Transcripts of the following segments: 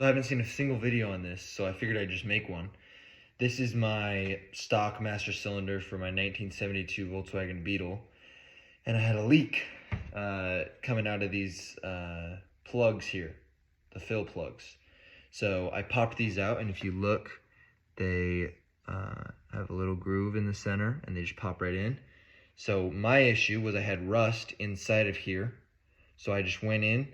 I haven't seen a single video on this, so I figured I'd just make one. This is my stock master cylinder for my 1972 Volkswagen Beetle, and I had a leak coming out of these plugs here, the fill plugs. So I popped these out, and if you look, they have a little groove in the center, and they just pop right in. So my issue was I had rust inside of here, so I just went in,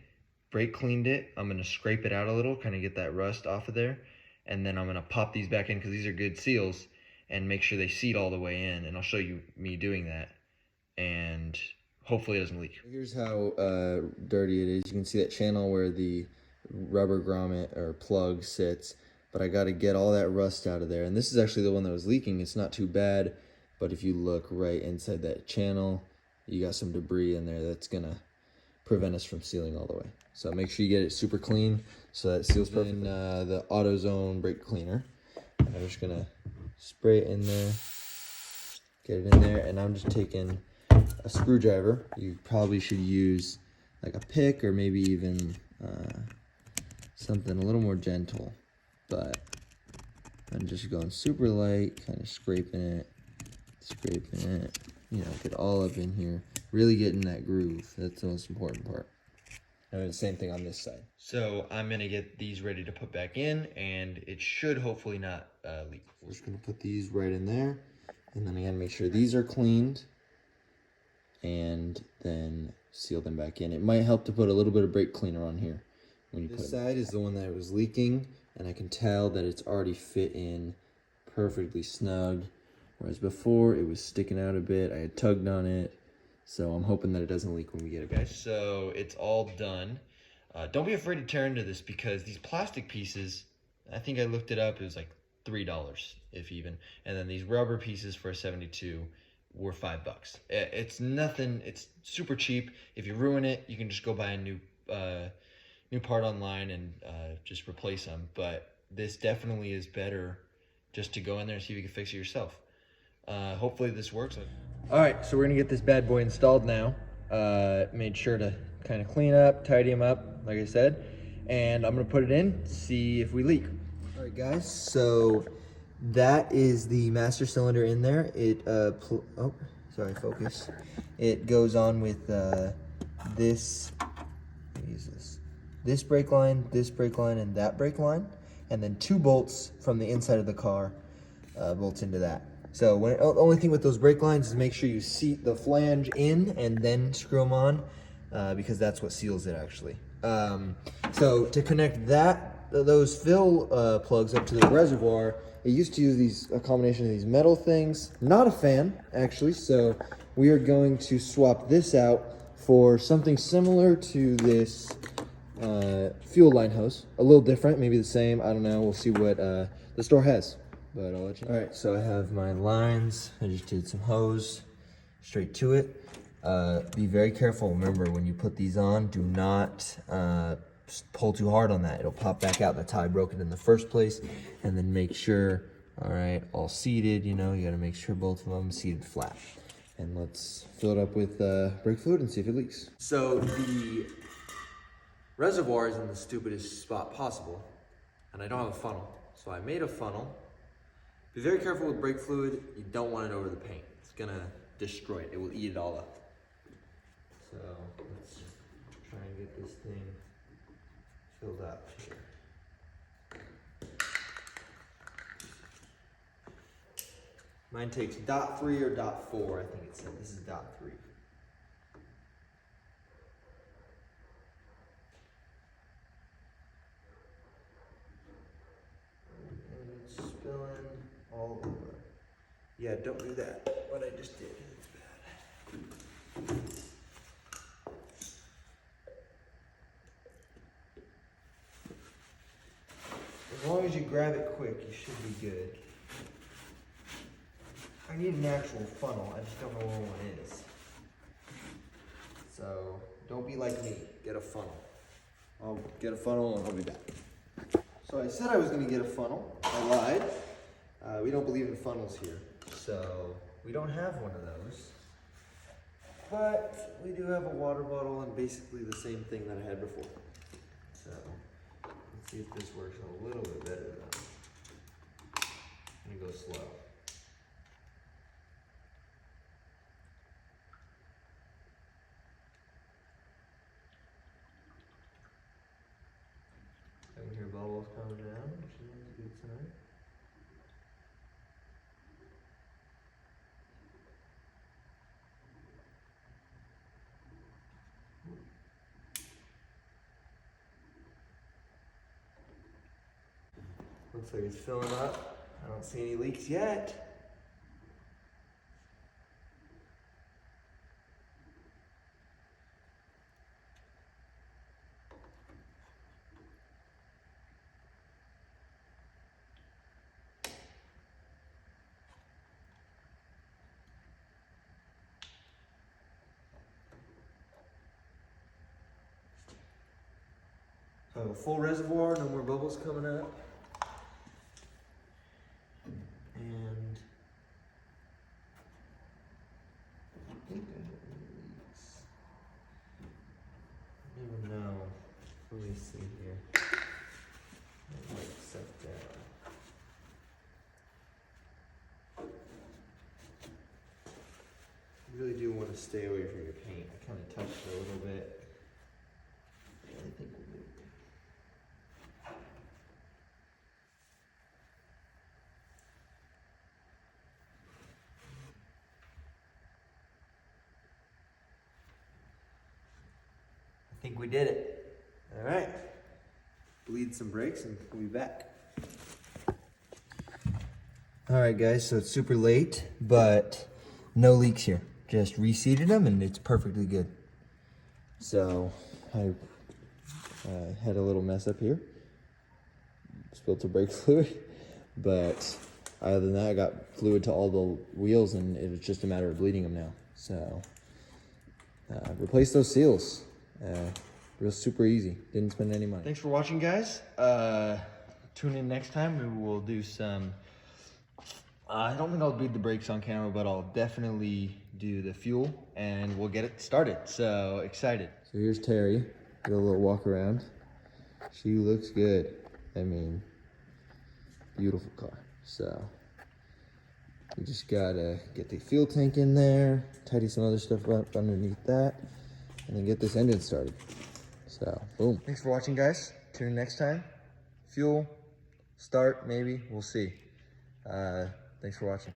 brake cleaned it. I'm gonna scrape it out a little, kind of get that rust off of there, and then I'm gonna pop these back in because these are good seals, and make sure they seat all the way in. And I'll show you me doing that, and hopefully it doesn't leak. Here's how dirty it is. You can see that channel where the rubber grommet or plug sits, but I got to get all that rust out of there. And this is actually the one that was leaking. It's not too bad, but if you look right inside that channel, you got some debris in there that's gonna prevent us from sealing all the way. So make sure you get it super clean so that it seals perfectly. And the AutoZone brake cleaner, I'm just gonna spray it in there, get it in there, and I'm just taking a screwdriver. You probably should use like a pick or maybe even something a little more gentle, but I'm just going super light, kind of scraping it, you know, get all up in here, really getting that groove. That's the most important part. And the same thing on this side. So I'm gonna get these ready to put back in, and it should hopefully not leak. We're just gonna put these right in there, and then again, make sure these are cleaned, and then seal them back in. It might help to put a little bit of brake cleaner on here when you put it. This side is the one that was leaking, and I can tell that it's already fit in perfectly snug, whereas before it was sticking out a bit. I had tugged on it, so I'm hoping that it doesn't leak when we get it back. So it's all done. Don't be afraid to tear into this, because these plastic pieces, I think I looked it up, it was like $3 if even, and then these rubber pieces for a 72 were $5. It's nothing. It's super cheap. If you ruin it, you can just go buy a new part online and just replace them. But this definitely is better just to go in there and see if you can fix it yourself. Hopefully this works. All right, so we're gonna get this bad boy installed now. Made sure to kind of clean up, tidy them up, like I said, and I'm gonna put it in, see if we leak. All right, guys, so that is the master cylinder in there. It oh, sorry, focus. It goes on with this. Let me use this brake line, and that brake line, and then 2 bolts from the inside of the car bolts into that. So the only thing with those brake lines is make sure you seat the flange in and then screw them on, because that's what seals it actually. So to connect those fill plugs up to the reservoir, it used to use a combination of these metal things. Not a fan, actually, so we are going to swap this out for something similar to this fuel line hose. A little different, maybe the same, I don't know. We'll see what the store has, but I'll let you know. All right, so I have my lines. I just did some hose straight to it. Be very careful. Remember, when you put these on, do not pull too hard on that. It'll pop back out. That's how I broke it in the first place. And then make sure, all right, all seated, you know, you gotta make sure both of them seated flat. And let's fill it up with brake fluid and see if it leaks. So the reservoir is in the stupidest spot possible, and I don't have a funnel. So I made a funnel. Be very careful with brake fluid. You don't want it over the paint. It's gonna destroy it. It will eat it all up. So let's try and get this thing filled up here. Mine takes .3 or .4, I think it said. This is .3. And it's spilling all over. Yeah, don't do that. What I just did, it's bad. As long as you grab it quick, you should be good. I need an actual funnel, I just don't know where one is. So, don't be like me, get a funnel. I'll get a funnel and I'll be back. So I said I was gonna get a funnel, I lied. We don't believe in funnels here, so we don't have one of those. But we do have a water bottle and basically the same thing that I had before. So, Let's see if this works a little bit better though. I'm gonna go slow. I can hear bubbles coming down, which is a good sign. Looks like it's filling up. I don't see any leaks yet. So full reservoir, no more bubbles coming up. And I think I have any leaks. I don't even know. Let me see here. I might set down. You really do want to stay away from your paint. I kind of touched it a little bit. I think we'll do it. I think we did it. All right. Bleed some brakes and we'll be back. All right, guys, so it's super late, but no leaks here. Just reseated them and it's perfectly good. So I had a little mess up here. Spilled some brake fluid, but other than that, I got fluid to all the wheels and it was just a matter of bleeding them now. So replace those seals. Real super easy. Didn't spend any money. Thanks for watching, guys. Tune in next time. We will do some. I don't think I'll beat the brakes on camera, but I'll definitely do the fuel and we'll get it started. So excited. So here's Terry. Get a little walk around. She looks good. I mean, beautiful car. So you just gotta get the fuel tank in there, tidy some other stuff up underneath that, and then get this engine started. So, boom. Thanks for watching, guys. Tune in next time. Fuel, start, maybe. We'll see. Thanks for watching.